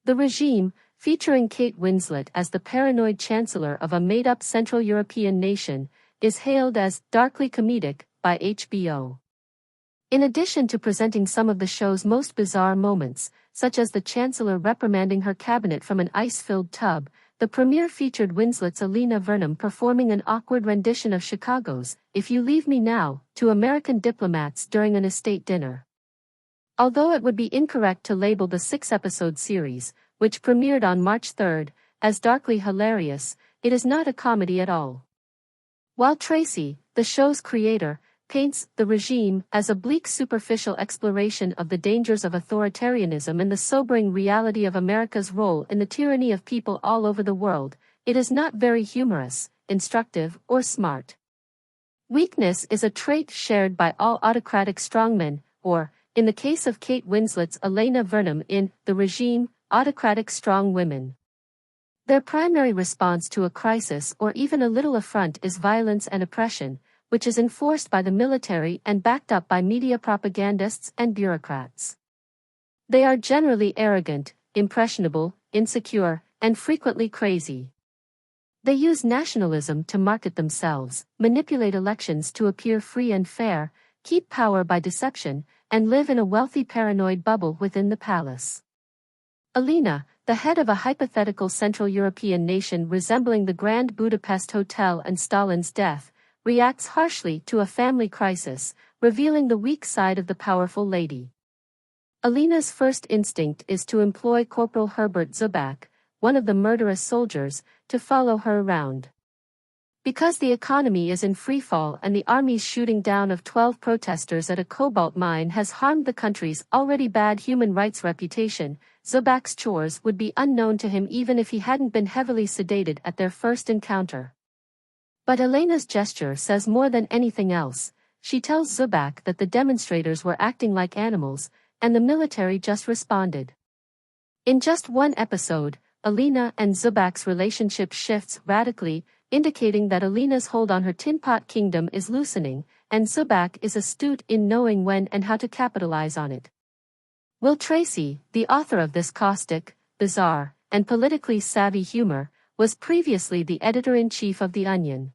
The Regime, featuring Kate Winslet as the paranoid chancellor of a made-up Central European nation, is hailed as darkly comedic by HBO. In addition to presenting some of the show's most bizarre moments, such as the chancellor reprimanding her cabinet from an ice-filled tub, the premiere featured Winslet's Elena Vernon performing an awkward rendition of Chicago's "If You Leave Me Now" to American diplomats during an estate dinner. Although it would be incorrect to label the 6-episode series, which premiered on March 3, as darkly hilarious, it is not a comedy at all. While Tracy, the show's creator, paints The Regime as a bleak superficial exploration of the dangers of authoritarianism and the sobering reality of America's role in the tyranny of people all over the world, it is not very humorous, instructive, or smart. Weakness is a trait shared by all autocratic strongmen, or, in the case of Kate Winslet's Elena Vernon in The Regime, autocratic strong women. Their primary response to a crisis or even a little affront is violence and oppression, which is enforced by the military and backed up by media propagandists and bureaucrats. They are generally arrogant, impressionable, insecure, and frequently crazy. They use nationalism to market themselves, manipulate elections to appear free and fair, keep power by deception, and live in a wealthy paranoid bubble within the palace. Elena, the head of a hypothetical Central European nation resembling the Grand Budapest Hotel and Stalin's death, reacts harshly to a family crisis, revealing the weak side of the powerful lady. Elena's first instinct is to employ Corporal Herbert Zubak, one of the murderous soldiers, to follow her around. Because the economy is in freefall and the army's shooting down of 12 protesters at a cobalt mine has harmed the country's already bad human rights reputation, Zubak's chores would be unknown to him even if he hadn't been heavily sedated at their first encounter. But Elena's gesture says more than anything else. She tells Zubak that the demonstrators were acting like animals, and the military just responded. In just one episode, Elena and Zubak's relationship shifts radically, indicating that Elena's hold on her tin pot kingdom is loosening, and Zubak is astute in knowing when and how to capitalize on it. Will Tracy, the author of this caustic, bizarre, and politically savvy humor, was previously the editor-in-chief of The Onion.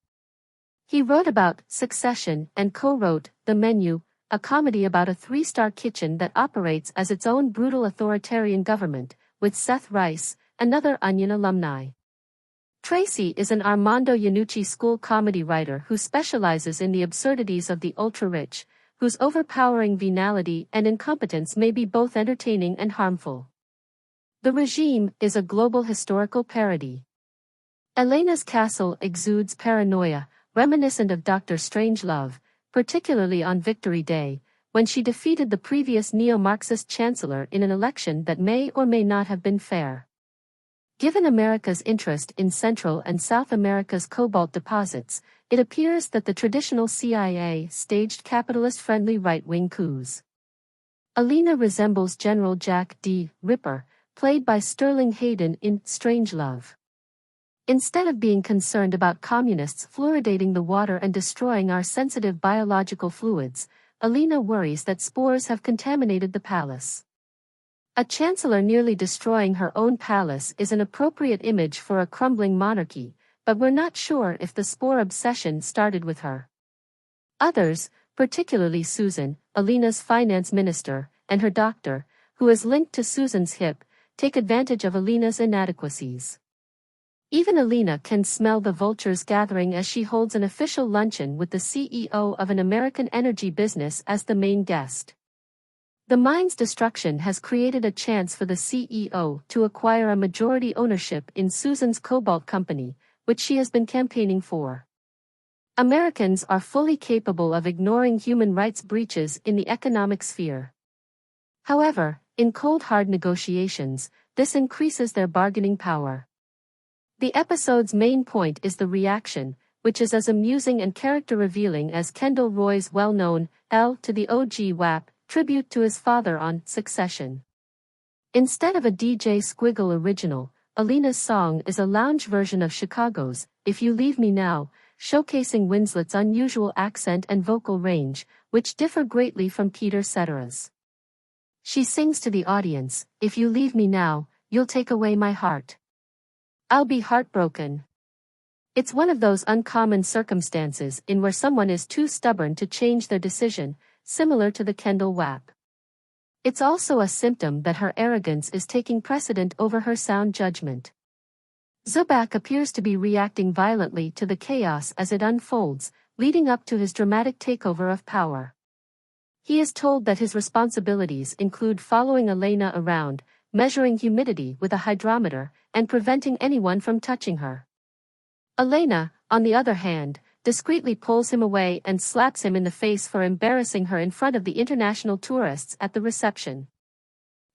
He wrote about Succession and co-wrote The Menu, a comedy about a 3-star kitchen that operates as its own brutal authoritarian government, with Seth Rice, another Onion alumni. Tracy is an Armando Iannucci school comedy writer who specializes in the absurdities of the ultra-rich, whose overpowering venality and incompetence may be both entertaining and harmful. The Regime is a global historical parody. Elena's castle exudes paranoia, reminiscent of Dr. Strangelove, particularly on Victory Day, when she defeated the previous neo-Marxist chancellor in an election that may or may not have been fair. Given America's interest in Central and South America's cobalt deposits, it appears that the traditional CIA staged capitalist-friendly right-wing coups. Elena resembles General Jack D. Ripper, played by Sterling Hayden in Strangelove. Instead of being concerned about communists fluoridating the water and destroying our sensitive biological fluids, Elena worries that spores have contaminated the palace. A chancellor nearly destroying her own palace is an appropriate image for a crumbling monarchy, but we're not sure if the spore obsession started with her. Others, particularly Susan, Elena's finance minister, and her doctor, who is linked to Susan's hip, take advantage of Elena's inadequacies. Even Elena can smell the vultures gathering as she holds an official luncheon with the CEO of an American energy business as the main guest. The mine's destruction has created a chance for the CEO to acquire a majority ownership in Susan's cobalt company, which she has been campaigning for. Americans are fully capable of ignoring human rights breaches in the economic sphere. However, in cold hard negotiations, this increases their bargaining power. The episode's main point is the reaction, which is as amusing and character-revealing as Kendall Roy's well-known L to the OG WAP tribute to his father on Succession. Instead of a DJ Squiggle original, Elena's song is a lounge version of Chicago's If You Leave Me Now, showcasing Winslet's unusual accent and vocal range, which differ greatly from Peter Cetera's. She sings to the audience, "If you leave me now, you'll take away my heart. I'll be heartbroken. It's one of those uncommon circumstances in where someone is too stubborn to change their decision, similar to the Kendall WAP. It's also a symptom that her arrogance is taking precedent over her sound judgment. Zubak appears to be reacting violently to the chaos as it unfolds, leading up to his dramatic takeover of power. He is told that his responsibilities include following Elena around, measuring humidity with a hydrometer, and preventing anyone from touching her. Elena, on the other hand, discreetly pulls him away and slaps him in the face for embarrassing her in front of the international tourists at the reception.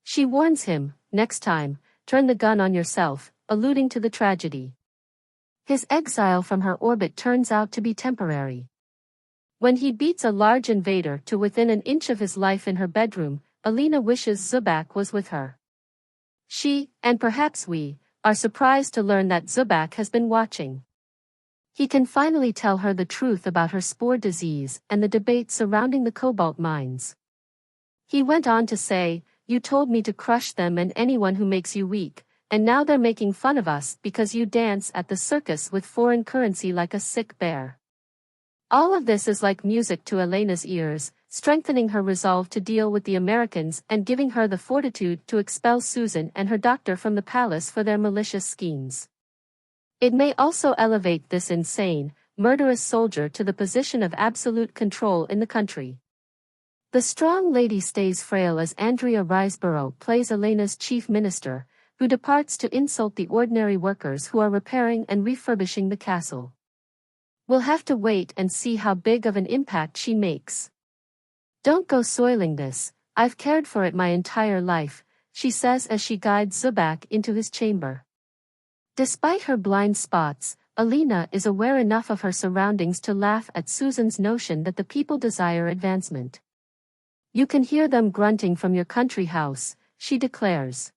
She warns him, next time, turn the gun on yourself, alluding to the tragedy. His exile from her orbit turns out to be temporary. When he beats a large invader to within an inch of his life in her bedroom, Elena wishes Zubak was with her. She, and perhaps we, are surprised to learn that Zubak has been watching. He can finally tell her the truth about her spore disease and the debate surrounding the cobalt mines. He went on to say, "You told me to crush them and anyone who makes you weak, and now they're making fun of us because you dance at the circus with foreign currency like a sick bear." All of this is like music to Elena's ears, strengthening her resolve to deal with the Americans and giving her the fortitude to expel Susan and her doctor from the palace for their malicious schemes. It may also elevate this insane, murderous soldier to the position of absolute control in the country. The strong lady stays frail as Andrea Riseborough plays Elena's chief minister, who departs to insult the ordinary workers who are repairing and refurbishing the castle. We'll have to wait and see how big of an impact she makes. "Don't go soiling this, I've cared for it my entire life," she says as she guides Zubak into his chamber. Despite her blind spots, Elena is aware enough of her surroundings to laugh at Susan's notion that the people desire advancement. "You can hear them grunting from your country house," she declares.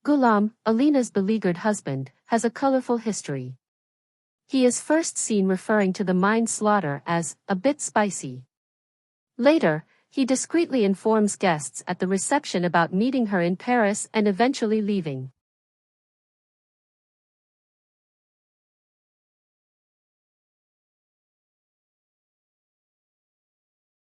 Ghulam, Elena's beleaguered husband, has a colorful history. He is first seen referring to the mine slaughter as a bit spicy. Later, he discreetly informs guests at the reception about meeting her in Paris and eventually leaving.